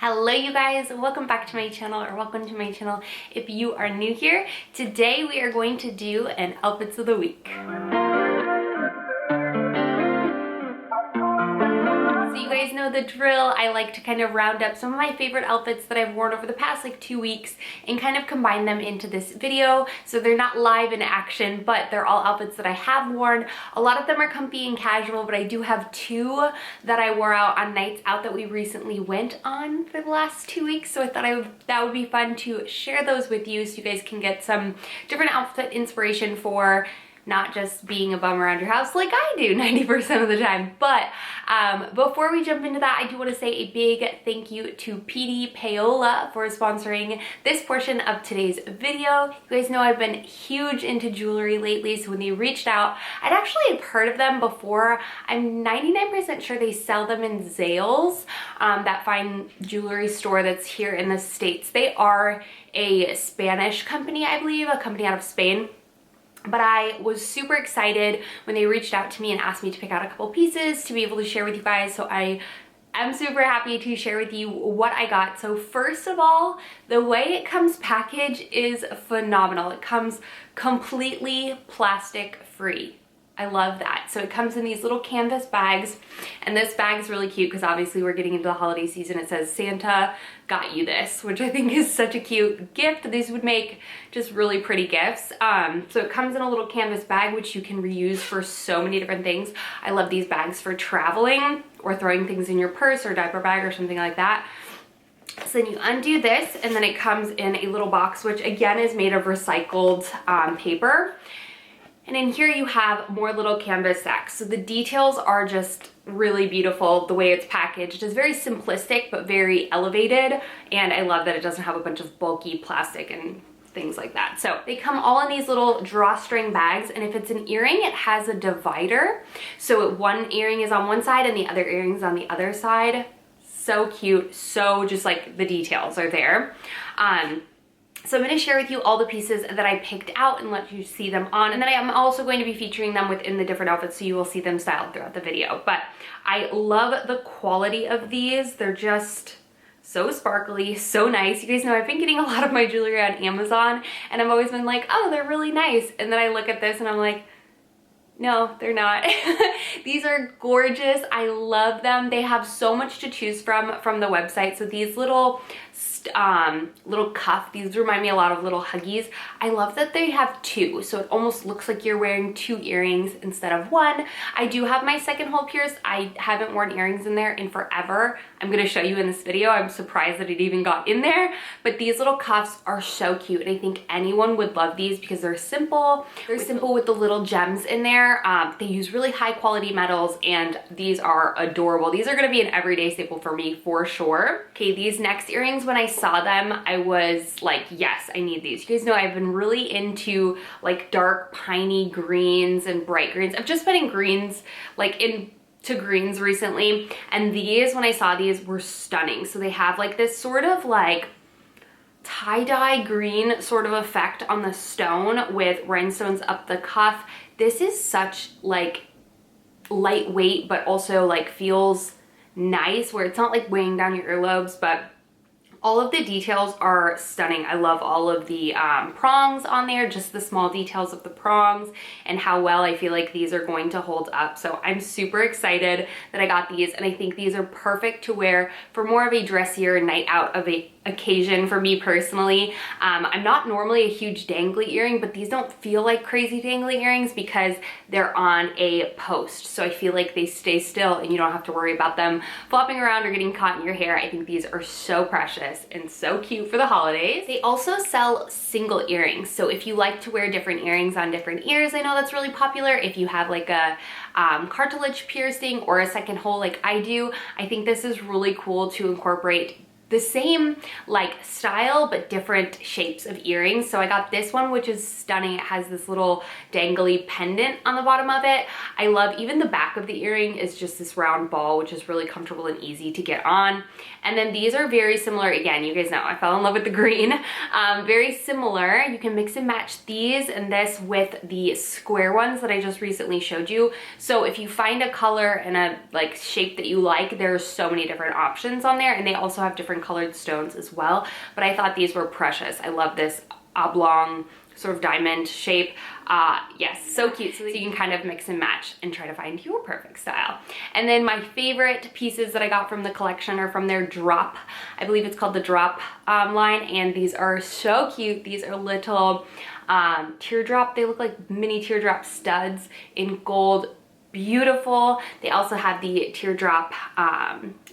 Hello you guys, welcome back to my channel, or welcome to my channel if you are new here. Today we are going to do an outfits of the week. So you guys know the drill. I like to kind of round up some of my favorite outfits that I've worn over the past like 2 weeks and kind of combine them into this video. So they're not live in action, but they're all outfits that I have worn. A lot of them are comfy and casual, but I do have two that I wore out on nights out that we recently went on for the last 2 weeks. So I thought that would be fun to share those with you so you guys can get some different outfit inspiration for not just being a bum around your house like I do 90% of the time. But before we jump into that, I do want to say a big thank you to PDPAOLA for sponsoring this portion of today's video. You guys know I've been huge into jewelry lately, so when they reached out, I'd actually heard of them before. I'm 99% sure they sell them in Zales, that fine jewelry store that's here in the States. They are a Spanish company, I believe, a company out of Spain. But I was super excited when they reached out to me and asked me to pick out a couple pieces to be able to share with you guys. So I am super happy to share with you what I got. So first of all, the way it comes packaged is phenomenal. It comes completely plastic free. I love that. So it comes in these little canvas bags, and this bag is really cute because obviously we're getting into the holiday season. It says Santa got you this, which I think is such a cute gift. These would make just really pretty gifts. So it comes in a little canvas bag, which you can reuse for so many different things. I love these bags for traveling or throwing things in your purse or diaper bag or something like that. So then you undo this, and then it comes in a little box, which again is made of recycled paper. And in here you have more little canvas sacks. So the details are just really beautiful. The way it's packaged is very simplistic, but very elevated. And I love that it doesn't have a bunch of bulky plastic and things like that. So they come all in these little drawstring bags. And if it's an earring, it has a divider. So one earring is on one side and the other earring's on the other side. So cute. So just like the details are there. So I'm going to share with you all the pieces that I picked out and let you see them on. And then I am also going to be featuring them within the different outfits, so you will see them styled throughout the video. But I love the quality of these. They're just so sparkly, so nice. You guys know I've been getting a lot of my jewelry on Amazon, and I've always been like, oh, they're really nice. And then I look at this and I'm like, no, they're not. These are gorgeous. I love them. They have so much to choose from the website. So these little cuff, these remind me a lot of little huggies. I love that they have two, so it almost looks like you're wearing two earrings instead of one. I do have my second hole pierced. I haven't worn earrings in there in forever. I'm going to show you in this video. I'm surprised that it even got in there, but these little cuffs are so cute, and I think anyone would love these because they're simple. They're simple with the little gems in there. They use really high quality metals, and these are adorable. These are going to be an everyday staple for me for sure. Okay, these next earrings, when I saw them, I was like, yes, I need these. You guys know I've been really into like dark piney greens and bright greens. I've just been in greens, like into greens recently, and these, when I saw these, were stunning. So they have like this sort of like tie-dye green sort of effect on the stone with rhinestones up the cuff. This is such like lightweight, but also like feels nice, where it's not like weighing down your earlobes, but all of the details are stunning. I love all of the prongs on there, just the small details of the prongs and how well I feel like these are going to hold up. So I'm super excited that I got these, and I think these are perfect to wear for more of a dressier night out of a occasion for me personally. I'm not normally a huge dangly earring, but these don't feel like crazy dangly earrings because they're on a post. So I feel like they stay still and you don't have to worry about them flopping around or getting caught in your hair. I think these are so precious and so cute for the holidays. They also sell single earrings. So if you like to wear different earrings on different ears, I know that's really popular. If you have like a cartilage piercing or a second hole like I do, I think this is really cool to incorporate the same like style but different shapes of earrings. So I got this one, which is stunning. It has this little dangly pendant on the bottom of it. I love even the back of the earring is just this round ball, which is really comfortable and easy to get on. And then these are very similar. Again, you guys know I fell in love with the green. Very similar. You can mix and match these and this with the square ones that I just recently showed you. So if you find a color and a like shape that you like, there's so many different options on there, and they also have different colored stones as well, but I thought these were precious. I love this oblong sort of diamond shape. Yes, so cute. So you can kind of mix and match and try to find your perfect style. And then my favorite pieces that I got from the collection are from their Drop. I believe it's called the Drop line, and these are so cute. These are little teardrop, they look like mini teardrop studs in gold. Beautiful. They also have the teardrop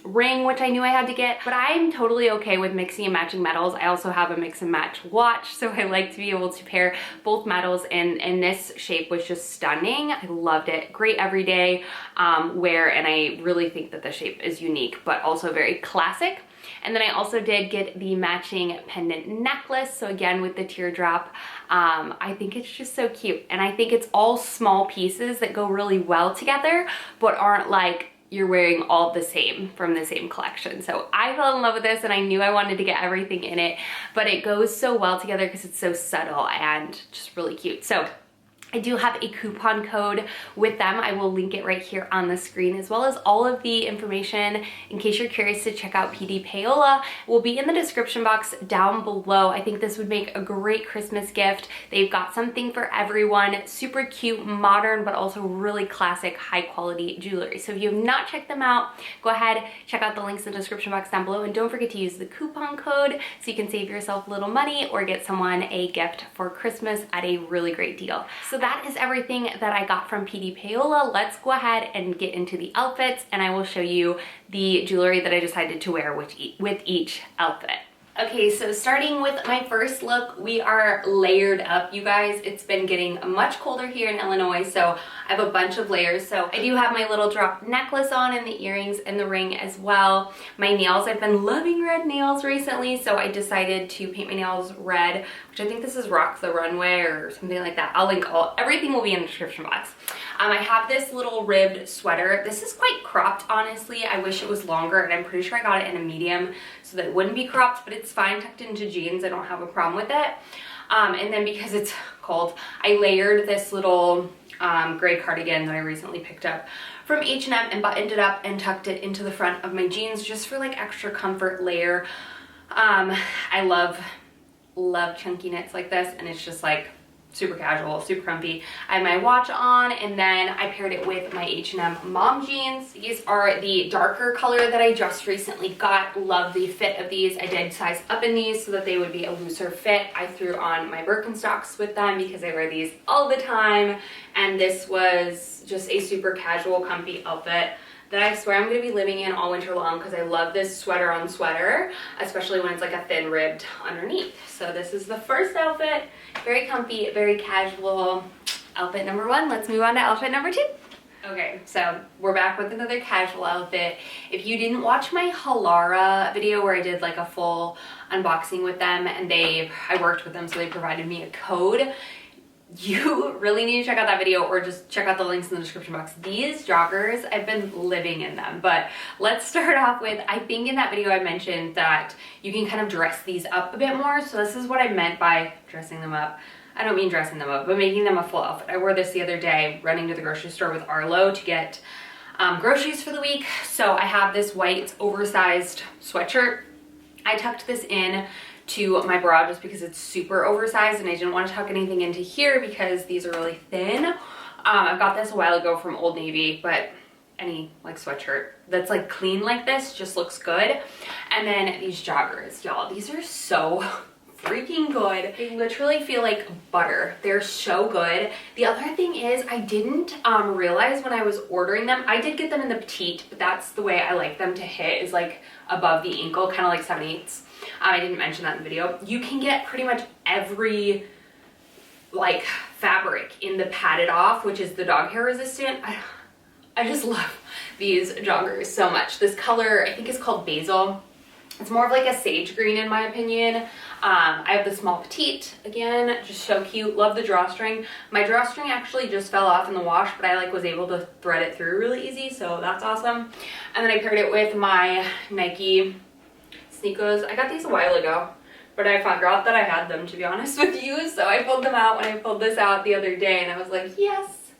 ring, which I knew I had to get, but I'm totally okay with mixing and matching metals. I also have a mix and match watch, so I like to be able to pair both metals, and this shape was just stunning. I loved it. Great everyday wear, and I really think that the shape is unique, but also very classic. And then I also did get the matching pendant necklace. So again, with the teardrop, I think it's just so cute. And I think it's all small pieces that go really well together, but aren't like you're wearing all the same from the same collection. So I fell in love with this, and I knew I wanted to get everything in it, but it goes so well together because it's so subtle and just really cute. So I do have a coupon code with them. I will link it right here on the screen, as well as all of the information in case you're curious to check out PDPAOLA will be in the description box down below. I think this would make a great Christmas gift. They've got something for everyone. Super cute, modern, but also really classic, high quality jewelry. So if you have not checked them out, go ahead, check out the links in the description box down below, and don't forget to use the coupon code so you can save yourself a little money or get someone a gift for Christmas at a really great deal. So that is everything that I got from PDPAOLA. Let's go ahead and get into the outfits, and I will show you the jewelry that I decided to wear with each outfit. Okay, so starting with my first look, we are layered up, you guys. It's been getting much colder here in Illinois, so I have a bunch of layers. So I do have my little drop necklace on, and the earrings and the ring as well. My nails, I've been loving red nails recently, so I decided to paint my nails red, which I think this is Rock the Runway or something like that. I'll link everything will be in the description box. I have this little ribbed sweater. This is quite cropped, honestly. I wish it was longer, and I'm pretty sure I got it in a medium so that it wouldn't be cropped, but it's fine tucked into jeans. I don't have a problem with it. And then because it's cold, I layered this little gray cardigan that I recently picked up from H&M and buttoned it up and tucked it into the front of my jeans just for like extra comfort layer. I love chunky knits like this, and it's just like super casual, super comfy. I have my watch on, and then I paired it with my H&M mom jeans. These are the darker color that I just recently got. Love the fit of these. I did size up in these so that they would be a looser fit. I threw on my Birkenstocks with them because I wear these all the time, and this was just a super casual, comfy outfit that I swear I'm going to be living in all winter long because I love this sweater on sweater, especially when it's like a thin ribbed underneath. So this is the first outfit. Very comfy, very casual. Outfit number one. Let's move on to outfit number two. Okay, so we're back with another casual outfit. If you didn't watch my Halara video where I did like a full unboxing with them, and I worked with them, so they provided me a code, you really need to check out that video, or just check out the links in the description box. These joggers, I've been living in them. But let's start off with, I think in that video I mentioned that you can kind of dress these up a bit more. So this is what I meant by dressing them up. I don't mean dressing them up, but making them a full outfit. I wore this the other day running to the grocery store with Arlo to get groceries for the week. So I have this white oversized sweatshirt. I tucked this in to my bra just because it's super oversized, and I didn't want to tuck anything into here because these are really thin. I got this a while ago from Old Navy, but any like sweatshirt that's like clean like this just looks good. And then these joggers, y'all, these are so freaking good. They literally feel like butter. They're so good. The other thing is I didn't realize when I was ordering them, I did get them in the petite, but that's the way I like them to hit, is like above the ankle, kind of like 7/8. I didn't mention that in the video. You can get pretty much every like fabric in the padded off, which is the dog hair resistant. I just love these joggers so much. This color, I think, is called Basil. It's more of like a sage green in my opinion. I have the small petite, again, just so cute. Love the drawstring. My drawstring actually just fell off in the wash, but I like was able to thread it through really easy, so that's awesome. And then I paired it with my Nike sneakers. I got these a while ago, but I forgot that I had them, to be honest with you, so I pulled them out when I pulled this out the other day, and I was like, yes,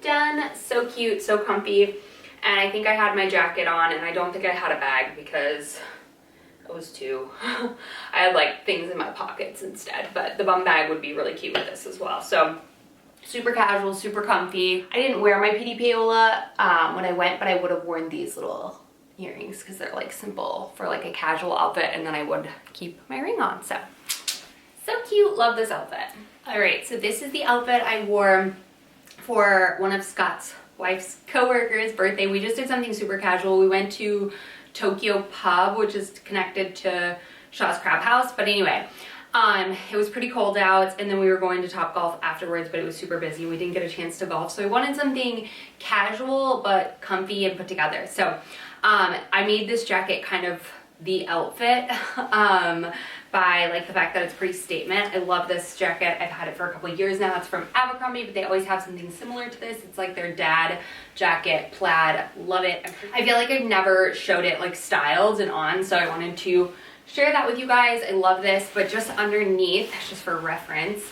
done. So cute, so comfy. And I think I had my jacket on, and I don't think I had a bag because It was too, I had like things in my pockets instead, but the bum bag would be really cute with this as well. So super casual, super comfy. I didn't wear my PDPAOLA when I went, but I would have worn these little earrings because they're like simple for like a casual outfit, and then I would keep my ring on. So cute. Love this outfit. All right, so this is the outfit I wore for one of Scott's wife's co-workers' birthday. We just did something super casual. We went to Tokyo Pub, which is connected to Shaw's Crab House. But anyway, it was pretty cold out, and then we were going to Topgolf afterwards, but it was super busy. We didn't get a chance to golf, so I wanted something casual but comfy and put together. So I made this jacket kind of the outfit by like the fact that it's pretty statement. I love this jacket. I've had it for a couple of years now. It's from Abercrombie, but they always have something similar to this. It's like their dad jacket, plaid. Love it. I feel like I've never showed it like styled and on, so I wanted to share that with you guys. I love this, but just underneath, just for reference,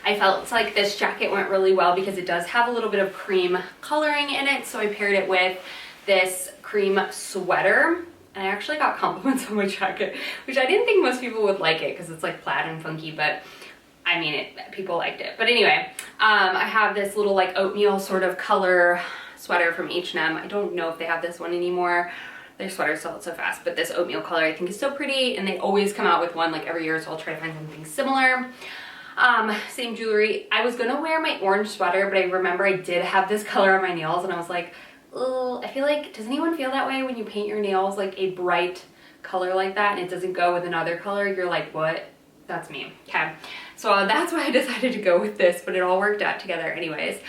I felt like this jacket went really well because it does have a little bit of cream coloring in it, so I paired it with this cream sweater. And I actually got compliments on my jacket, which I didn't think most people would like it because it's like plaid and funky, but I mean, people liked it. But anyway, I have this little like oatmeal sort of color sweater from H&M. I don't know if they have this one anymore. Their sweaters sell it so fast, but this oatmeal color I think is so pretty, and they always come out with one like every year, so I'll try to find something similar. Same jewelry. I was gonna wear my orange sweater, but I remember I did have this color on my nails, and I was like, oh, I feel like, does anyone feel that way when you paint your nails like a bright color like that and it doesn't go with another color? You're like, what? That's me. Okay, so that's why I decided to go with this, but it all worked out together anyways.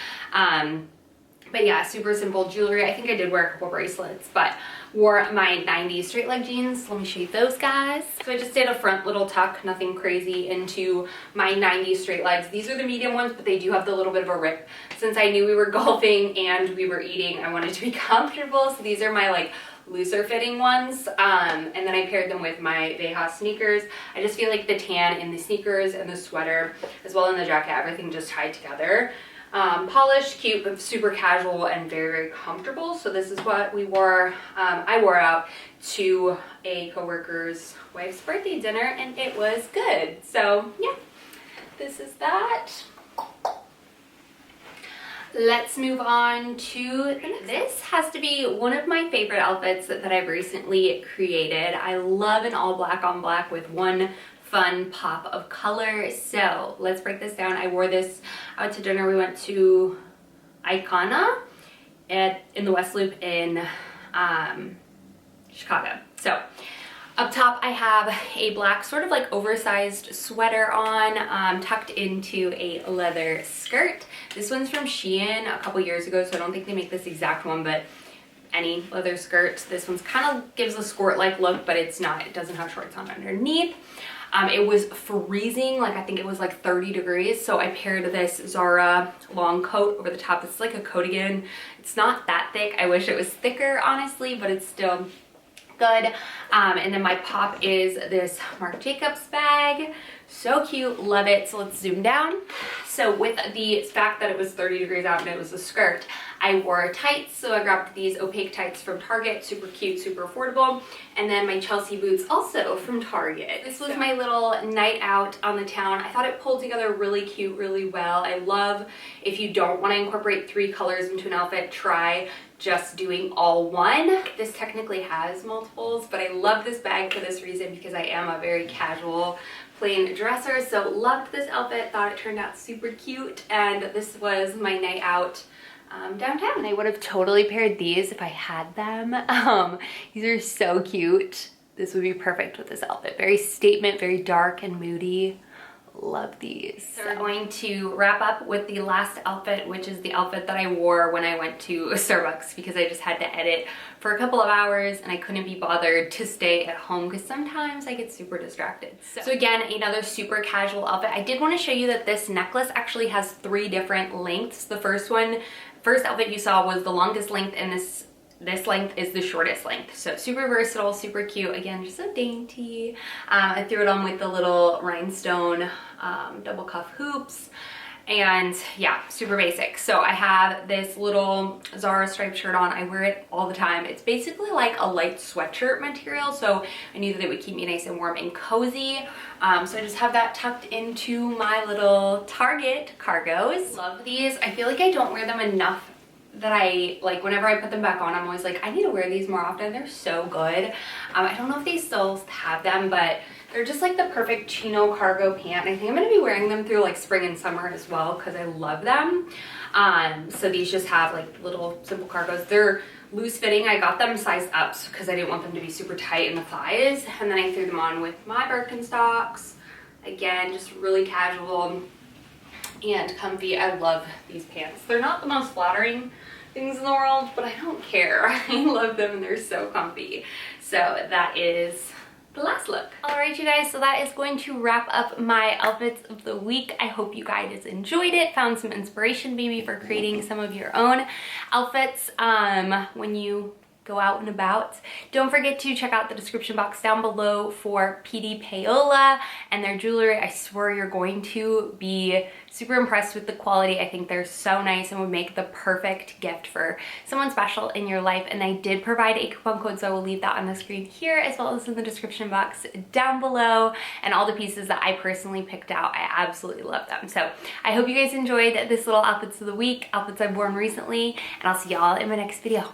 But yeah, super simple jewelry. I think I did wear a couple bracelets, but wore my 90s straight leg jeans. Let me show you those guys. So I just did a front little tuck, nothing crazy, into my 90s straight legs. These are the medium ones, but they do have the little bit of a rip. Since I knew we were golfing and we were eating, I wanted to be comfortable. So these are my like looser fitting ones. And then I paired them with my Veja sneakers. I just feel like the tan in the sneakers and the sweater, as well in the jacket, everything just tied together. Polished, cute, but super casual and very, very comfortable. So this is what we wore. I wore out to a coworker's wife's birthday dinner, and it was good. So yeah, this is that. Let's move on to this. Has to be one of my favorite outfits that I've recently created. I love an all black on black with one fun pop of color. So let's break this down. I wore this out to dinner. We went to Icona in the West Loop in Chicago. So up top I have a black sort of like oversized sweater on, tucked into a leather skirt. This one's from Shein a couple years ago, so I don't think they make this exact one, but any leather skirt. This one's kind of gives a skirt-like look, but it's not. It doesn't have shorts on underneath. It was freezing, like I think it was like 30 degrees, so I paired this Zara long coat over the top. It's like a coatigan. It's not that thick. I wish it was thicker, honestly, but it's still good. And then my pop is this Marc Jacobs bag. So cute, love it. So let's zoom down. So with the fact that it was 30 degrees out and it was a skirt, I wore tights. So I grabbed these opaque tights from Target, super cute, super affordable. And then my Chelsea boots also from Target. This was my little night out on the town. I thought it pulled together really cute, really well. I love, if you don't want to incorporate 3 colors into an outfit, try just doing all one. This technically has multiples, but I love this bag for this reason, because I am a very casual plain dresser. So loved this outfit, thought it turned out super cute, and this was my night out downtown. And I would have totally paired these if I had them. These are so cute. This would be perfect with this outfit. Very statement, very dark and moody. Love these. So we're going to wrap up with the last outfit, which is the outfit that I wore when I went to Starbucks, because I just had to edit for a couple of hours and I couldn't be bothered to stay at home because sometimes I get super distracted. So again, another super casual outfit. I did want to show you that this necklace actually has 3 different lengths. The first outfit you saw was the longest length, and this length is the shortest length. So super versatile, super cute. Again, just so dainty. I threw it on with the little rhinestone double cuff hoops. And yeah, super basic. So I have this little Zara striped shirt on. I wear it all the time. It's basically like a light sweatshirt material, so I knew that it would keep me nice and warm and cozy. So I just have that tucked into my little Target cargos. Love these. I feel like I don't wear them enough that I, like, whenever I put them back on, I'm always like, I need to wear these more often. They're so good. I don't know if they still have them, but they're just like the perfect chino cargo pant. I think I'm gonna be wearing them through like spring and summer as well because I love them. So these just have like little simple cargos. They're loose fitting. I got them sized up because I didn't want them to be super tight in the thighs. And then I threw them on with my Birkenstocks. Again, just really casual and comfy. I love these pants. They're not the most flattering things in the world, but I don't care. I love them and they're so comfy. So that is the last look. All right, you guys, so that is going to wrap up my outfits of the week. I hope you guys enjoyed it, found some inspiration maybe for creating some of your own outfits when you go out and about. Don't forget to check out the description box down below for PDPAOLA and their jewelry. I swear you're going to be super impressed with the quality. I think they're so nice and would make the perfect gift for someone special in your life. And I did provide a coupon code, so I will leave that on the screen here as well as in the description box down below. And all the pieces that I personally picked out, I absolutely love them. So I hope you guys enjoyed this little outfits of the week, outfits I've worn recently, and I'll see y'all in my next video.